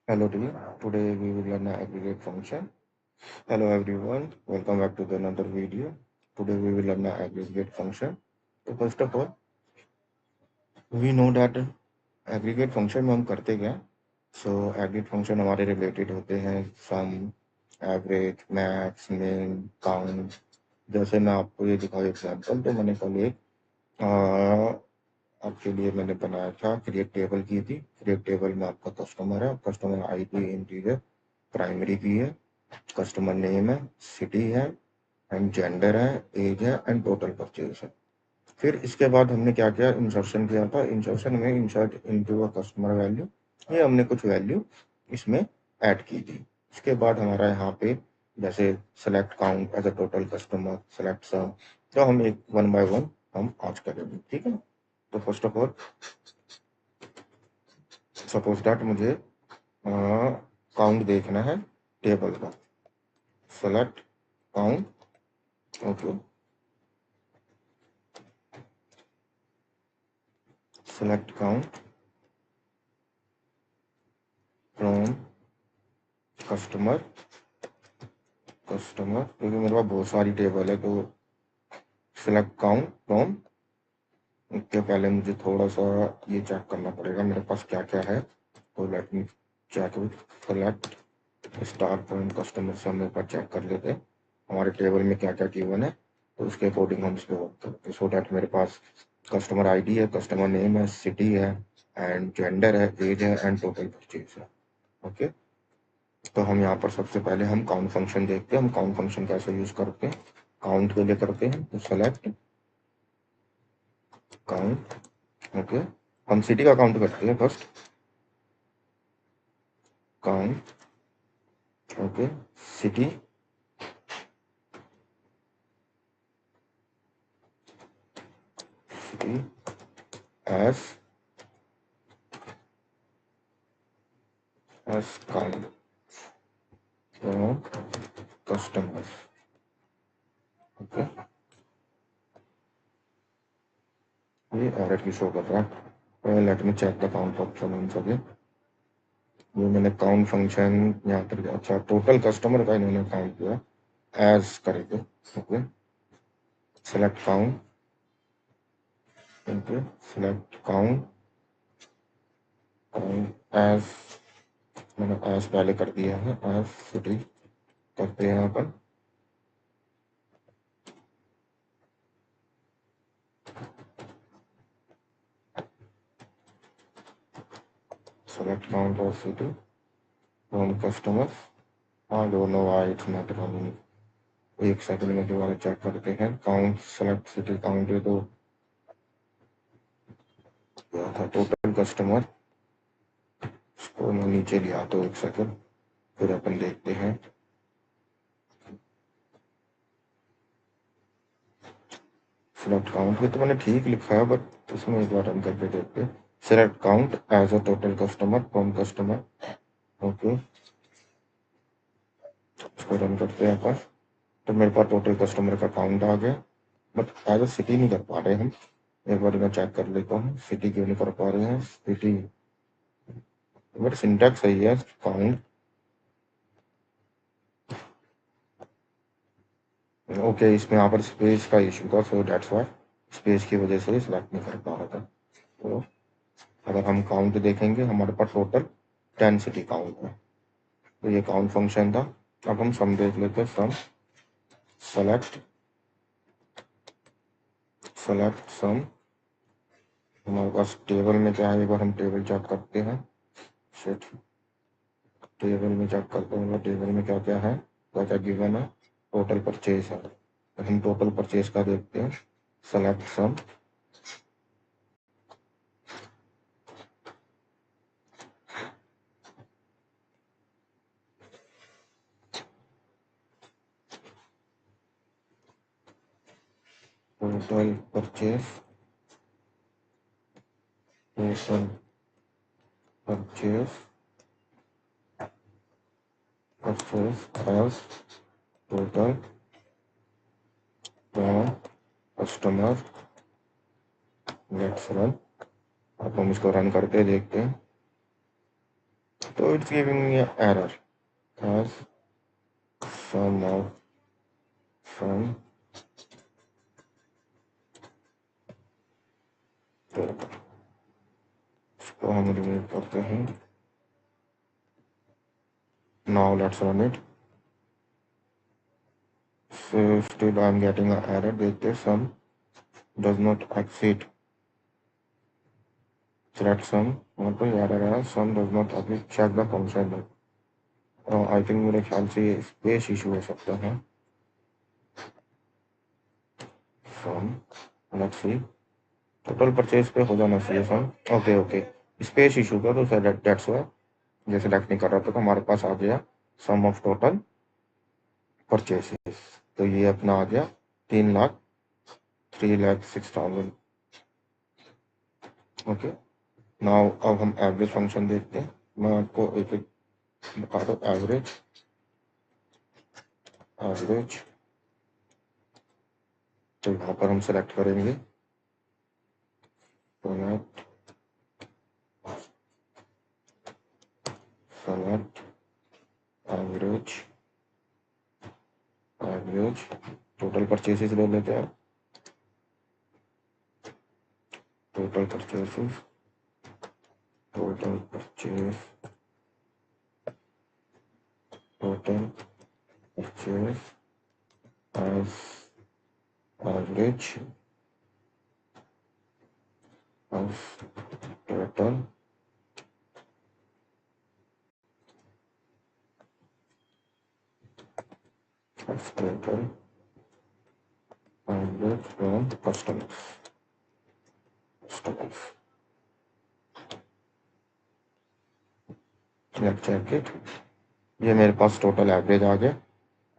Hello dear, today we will learn an aggregate function. Hello everyone, welcome back to the another video. Today we will learn an aggregate function. तो first of all, we know that aggregate function में हम करते क्या? So aggregate function हमारे related होते हैं sum, average, max, min, count. जैसे मैं आपको ये दिखाऊँ एग्जाम्पल, तो मैंने कल एक आपके लिए मैंने बनाया था, क्रिएट टेबल की थी। क्रिएट टेबल में आपका कस्टमर है, कस्टमर आईडी इंटीजर प्राइमरी की है, कस्टमर नेम है, सिटी है एंड जेंडर है, एज है एंड टोटल परचेज है। फिर इसके बाद हमने क्या किया, इंसर्शन किया था। इंसर्शन में insert into a customer value, ये हमने कुछ वैल्यू इसमें ऐड की थी। इसके बाद हमारा यहाँ पे जैसे select count as a total customer, select sum, तो हम एक वन बाय वन हम आज करेंगे, ठीक है। तो first of all suppose that मुझे काउंट देखना है टेबल का। Select count, okay, select count from customer, क्योंकि मेरे पास बहुत सारी टेबल है, तो सेलेक्ट काउंट फ्रॉम, उसके पहले मुझे थोड़ा सा ये चेक करना पड़ेगा मेरे पास क्या क्या है। तो let me check with select star from customer से हम एक बार चेक कर लेते हैं हमारे टेबल में क्या क्या गिवन है, तो उसके अकॉर्डिंग हम इस पर वर्क करते हैं। सो डैट मेरे पास कस्टमर आईडी है, कस्टमर नेम है, सिटी है एंड जेंडर है, एज है एंड टोटल परचेज है। ओके, तो हम यहाँ पर सबसे पहले हम काउंट फंक्शन देखते हैं। हम काउंट फंक्शन कैसे यूज करते हैं, काउंट के लिए करते हैं। तो सेलेक्ट काउंट, ओके, हम सिटी का काउंट करते हैं first, count, okay, city, city as as count from customers, okay. ये एरर की शो कर रहा है, let me check the count option on सके। ये मैंने काउंट फंक्शन यहाँ पर, अच्छा टोटल कस्टमर का इन्होंने काउंट किया एज करके, okay. Select count, okay, select count, count as, मैंने एज पहले कर दिया है, एज सिटी करते हैं यहाँ पर। Select count of city from customers, I don't know why it's not running. एक सेकंड में दोबारा चेक करते हैं। काउंट सेलेक्ट सिटी काउंट, ये तो क्या था, टोटल कस्टमर, इसको मैं नीचे लिया तो एक सेकंड, फिर अपन देखते हैं। सेलेक्ट काउंट, ये तो मैंने ठीक लिखा है, बट इसमें एक बार रन करके देखते हैं। Select count as a total customer from customer, okay, इसको रन करते हैं अपन। तो मेरे पास टोटल कस्टमर का काउंट आ गया, बट एज अ सिटी नहीं कर पा रहे हम। एक बार मैं चेक कर लेता हूँ, सिटी क्यों नहीं कर पा रहे हैं। सिटी, बट सिंटैक्स सही है, काउंट, ओके। इसमें यहाँ पर स्पेस का इशू था, सो दैट्स व्हाई, स्पेस की वजह से सिलेक्ट नहीं कर पा रहा था। तो अगर हम काउंट देखेंगे, हमारे पास टोटल 10 सिटी काउंट है। तो ये काउंट फंक्शन था। अब हम सम देख लेते हैं। सम, सेलेक्ट, सेलेक्ट सम, हमारे पास टेबल में क्या है, एक बार हम टेबल चेक करते हैं। शिट, टेबल में चेक करते हैं, टेबल में क्या क्या है, क्या क्या गिवन है। टोटल परचेज है, तो हम टोटल परचेज का देखते हैं। Select sum, total purchase, total purchase, purchase as total from customer, let's run. अब हम इसको रन करके देखते हैं। तो it's giving me error as sum of sum total। इसको हम रिमूव करते हैं। Now let's run it। So still I'm getting an error। देखते sum does not exceed thread sum। वहाँ पर error है sum does not exceed check the function। I think मेरे ख्याल से ये स्पेस इशू हो सकता है। सम लेट्स सी टोटल परचेज पे हो जाना चाहिए सम। ओके ओके स्पेस इशू का तो दैट्स व्हाई जैसे सेलेक्ट नहीं कर रहा था तो हमारे पास आ गया सम ऑफ टोटल परचेसेस। तो ये अपना आ गया 3,00,000 3,06,000। ओके नाउ अब हम एवरेज फंक्शन देखते हैं। मैं आपको एक एक बता दूँ। एवरेज एवरेज तो यहाँ पर हम सेलेक्ट करेंगे select select average average total purchases ले लेते हैं। Total purchases total purchase total purchase as average as total as total average from customers customers. Let's check it. ये मेरे पास टोटल एवरेज आ गया।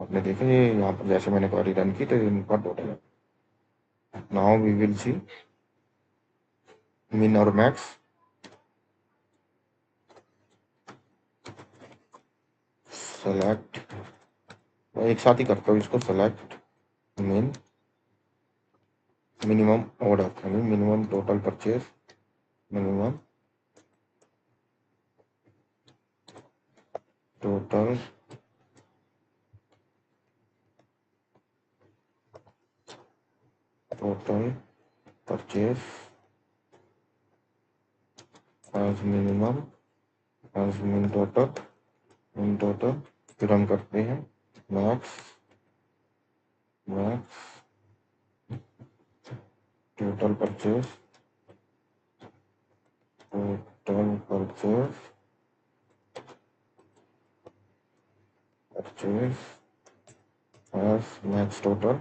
आपने देखा ये यहाँ पर जैसे मैंने क्वेरी रन की तो इनका टोटल है। नाउ वी विल सी मिन और मैक्स। सेलेक्ट मैं एक साथ ही करता हूँ इसको। सेलेक्ट मिन मिनिमम ऑर्डर यानी minimum total purchase minimum total total purchase as minimum as min total फिर हम करते हैं max max total purchase purchase as max total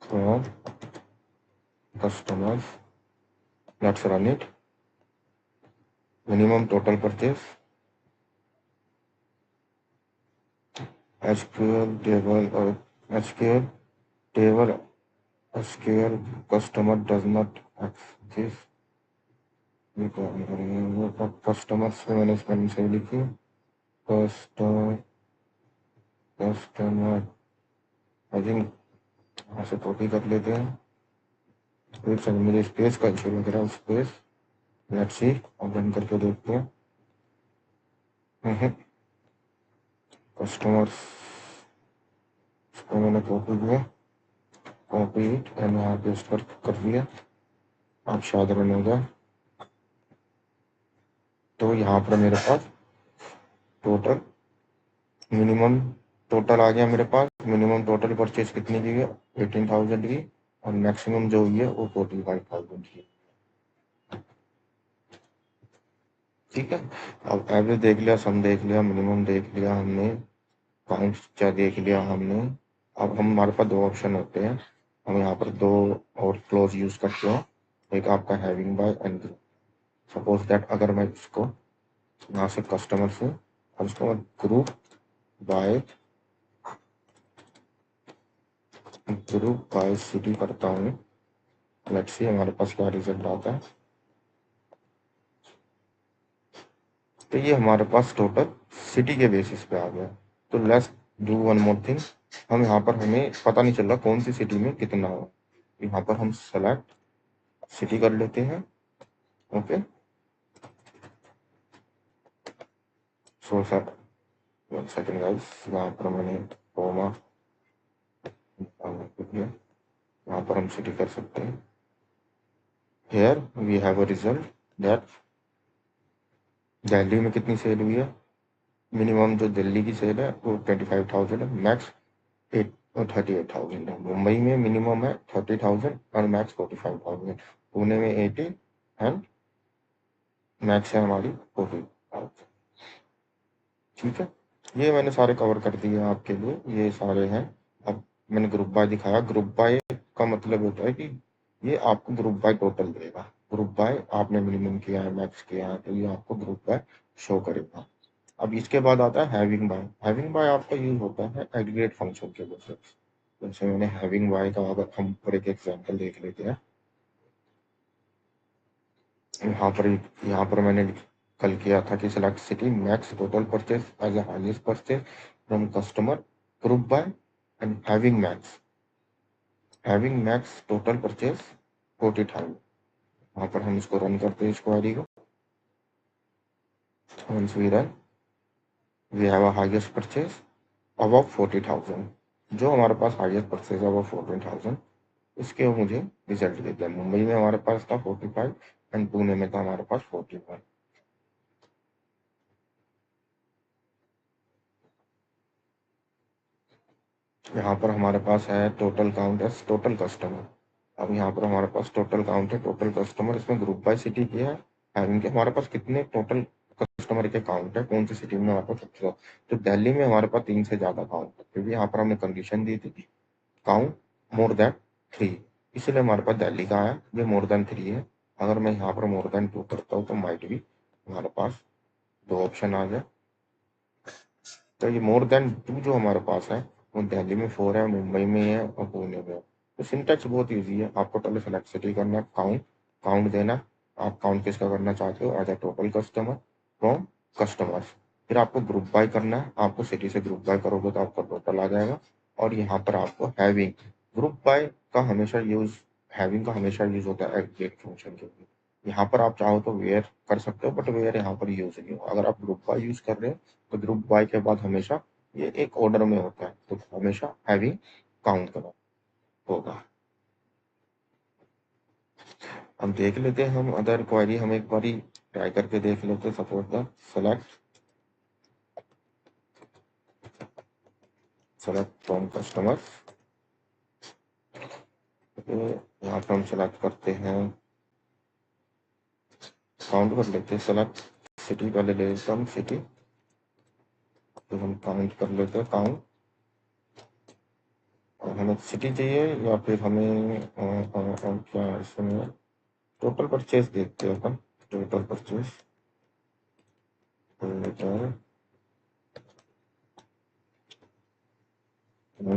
from customers. Let's run it. Minimum total purchase SQL table और SQL table SQL customer does not exist. Customer से मैंने spelling सही लिखी। Customer customer I think यहाँ से copy कर लेते हैं। फिर से मुझे स्पेस का इशू लग रहा है। स्पेस लेट्स सी अब रन करके देखते हैं। कस्टमर्स इसको मैंने कॉपी किया कॉपी एंड यहाँ पेस्ट कर दिया। अब शायद रन हो जाए। तो यहाँ पर मेरे पास टोटल मिनिमम टोटल आ गया मेरे पास। मिनिमम टोटल परचेज कितनी की है 18,000 की और मैक्सिमम जो हुई है वो 45,000 की। ठीक है अब एवरेज देख लिया सम देख लिया मिनिमम देख लिया हमने पॉइंट्स क्या देख लिया हमने। अब हम हमारे पास दो ऑप्शन होते हैं। हम यहाँ पर दो और क्लोज यूज करते हैं। एक आपका having by and suppose that अगर मैं इसको यहाँ से कस्टमर से अब इसको मैं ग्रुप बाय सिटी करता हूँ। लेट्स सी हमारे पास क्या रिजल्ट आता है। तो ये हमारे पास टोटल सिटी के बेसिस पे आ गया। तो let's do one more thing. हम यहाँ पर हमें पता नहीं चल रहा कौन सी सिटी में कितना हो। यहाँ पर हम सेलेक्ट सिटी कर लेते हैं। Okay so sir 1 second guys, यहाँ पर मैंने कोमा यहाँ पर हम सिटी कर सकते हैं। Here we have a result that Delhi में कितनी सेल हुई है। मिनिमम जो दिल्ली की सेल है वो 25,000 है, मैक्स 38,000 है। मुंबई में मिनिमम है 30,000 और मैक्स 45,000। पुणे में 80 एंड मैक्स है हमारी 40,000। ठीक है, ये मैंने सारे कवर कर दिए आपके लिए, ये सारे हैं। अब मैंने ग्रुप बाय दिखाया। ग्रुप बाय का मतलब होता है कि ये आपको ग्रुप बाय टोटल देगा। ग्रुप बाय आपने मिनिमम किया है, मैक्स किया है, तो ये आपको ग्रुप बाय शो करेगा। अब इसके बाद आता है हैविंग बाय। हैविंग बाय आपका यूज होता है एग्रीगेट फंक्शन के लिए। जैसे मैंने हैविंग बाय का, अगर हम पर एक एग्जांपल देख लेते हैं। यहाँ पर मैंने कल किया था कि select city max total purchase as a highest purchase from customer group by and having max total purchase 40,000। वहाँ पर हम इसको रन करते हैं, इस क्वेरी को। once we run we have a highest purchase above 40,000। जो हमारे पास हाईएस्ट परचेज अबव 14,000, इसके मुझे रिजल्ट दे दिया। मुंबई में हमारे पास था 45 एंड पुणे में था हमारे पास 41। यहाँ पर हमारे पास है total count S total customer. अब यहाँ पर हमारे पास टोटल काउंट है टोटल कस्टमर, इसमें ग्रुप बाय सिटी किया है। हैविंग के हमारे पास कितने टोटल कस्टमर के काउंट है, कौन सी सिटी में हमारे पास सबसे ज्यादा। तो दिल्ली में हमारे पास 3 से ज्यादा काउंट है, क्योंकि यहाँ पर हमने कंडीशन दी थी काउंट मोर देन 3, इसलिए हमारे पास दिल्ली का आया। ये मोर देन 3 है। अगर मैं यहाँ पर मोर देन 2 करता हूँ तो माइट भी हमारे पास 2 ऑप्शन आ जाए। तो ये मोर देन 2 जो हमारे पास है वो दिल्ली में 4 है, मुंबई में है और पुणे में है। तो सिंटैक्स बहुत ईजी है। आपको पहले सेलेक्ट सिटी करना, काउंट काउंट देना। आप काउंट किसका करना चाहते हो, as a total customer from customers. फिर आपको ग्रुप बाय करना है। आपको सिटी से ग्रुप बाय करोगे तो आपका टोटल आ जाएगा। और यहाँ पर आपको हैविंग ग्रुप बाय का हमेशा यूज हैविंग का हमेशा यूज होता है एग्रीगेट फंक्शन के लिए। यहाँ पर आप चाहो तो वेयर कर सकते हो, बट वेयर यहाँ पर यूज नहीं हो। अगर आप ग्रुप बाय यूज कर रहे हो तो ग्रुप बाय के बाद हमेशा ये एक ऑर्डर में होता है, तो हमेशा हैविंग काउंट करना होगा। हम देख लेते हैं, हम अदर क्वेरी हम एक बारी ट्राई करके देख लेते हैं। Suppose the select from customer. यहाँ पर हम सेलेक्ट करते हैं, काउंट कर लेते हैं। सेलेक्ट सिटी पहले ले लेते हम सिटी, तो हम काउंट कर लेते हैं काउंट। और हमें सिटी चाहिए या फिर हमें क्या इसमें टोटल परचेज देखते हैं अपन। टोटल परचेज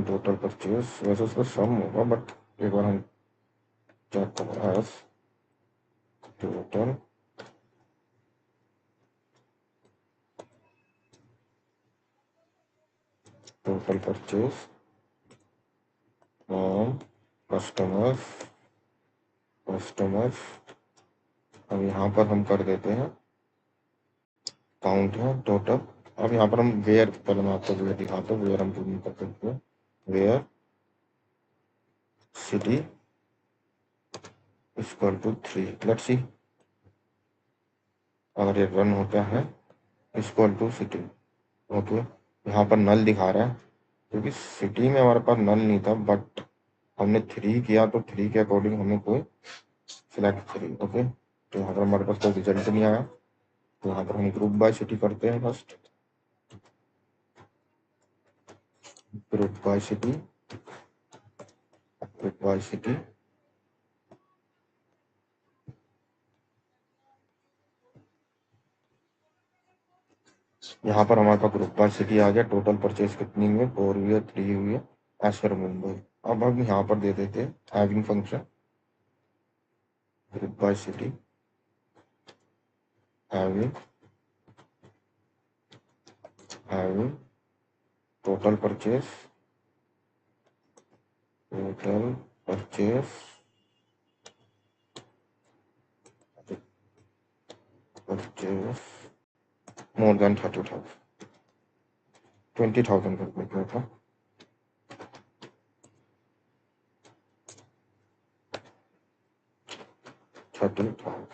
टोटल परचेज वैसे उसका सम होगा, बट एक बार हम चेक करें as total total purchase from customers customers. अब यहाँ पर हम कर देते हैं काउंट है टोटल। अब यहाँ पर हम वेयर, पहले मैं आपको वेयर दिखाता हूँ। वेयर हम कर सकते हैं, where city equal to 3। Let's see अगर ये रन होता है इक्वल टू सिटी। ओके, यहाँ पर नल दिखा रहा है क्योंकि सिटी में हमारे पास नल नहीं था, बट हमने 3 किया तो 3 के अकॉर्डिंग हमें कोई सिलेक्ट 3। ओके, तो यहाँ पर हमारे पास कोई रिजल्ट नहीं आया। तो यहाँ पर हम ग्रुप बाय सिटी करते हैं। First group by city, group by city. यहाँ पर हमारे पास ग्रुप बाय सिटी आ गया। टोटल परचेज कितनी हुई है, 4 हुई है, 3 हुई है एज पर मुंबई। अब हम यहाँ पर दे देते हैं having function group by city having having total purchase total purchase purchase more than 30,000. 20,000 रुपये का था. 30,000.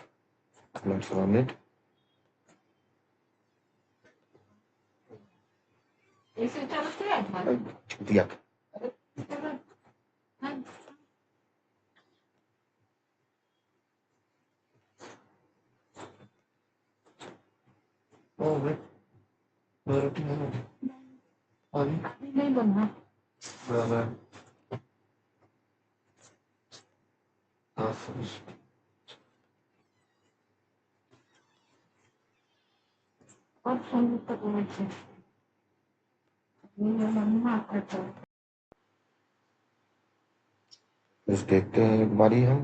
Let's run it. दिया. नहीं बनना और फोन तक बस देखते हैं एक बारी हम.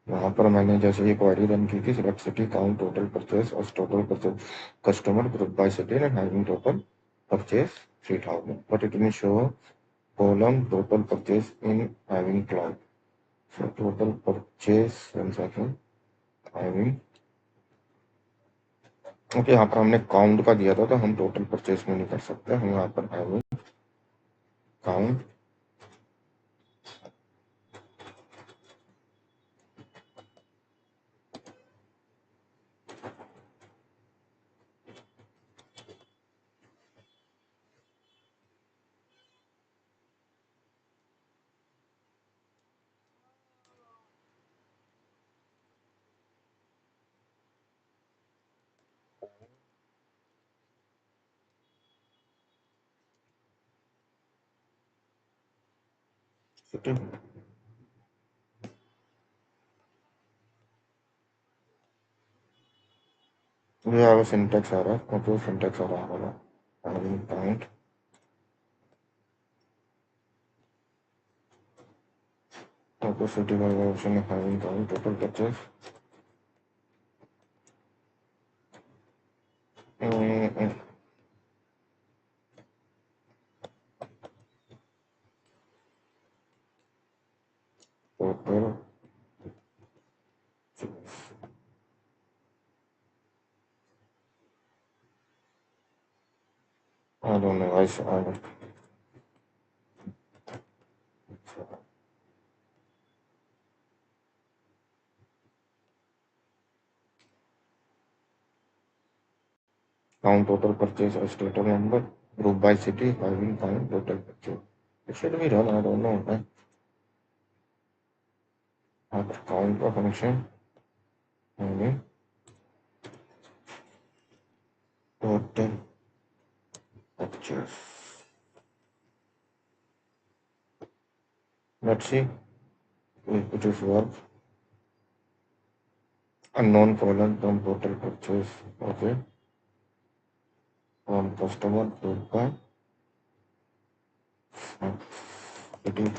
यहाँ पर मैंने जैसे ये क्वेरी रन की थी, select city, count total purchase और total purchase customer group by city and having total purchase 3,000, but it will show column total purchase in having cloud. So total purchase, one second, having, okay, यहाँ पर हमने count का दिया था तो हम total purchase में नहीं कर सकते. हम यहाँ पर हैविंग काउंट सिटी. ये आगे सिंटेक्स आ रहा है, ओके, सिंटेक्स आ रहा है हमारा हैविंग काउंट टोटल सिटी का ऑप्शन है having count total purchase. Total I don't know. I don't. Count total purchase as total number. Group by city. I will count total purchase. It should be run. I don't know. Right? After count the function. I mean total purchase. Let's see if it is work. Unknown column from total purchase. Okay. From customer group by city.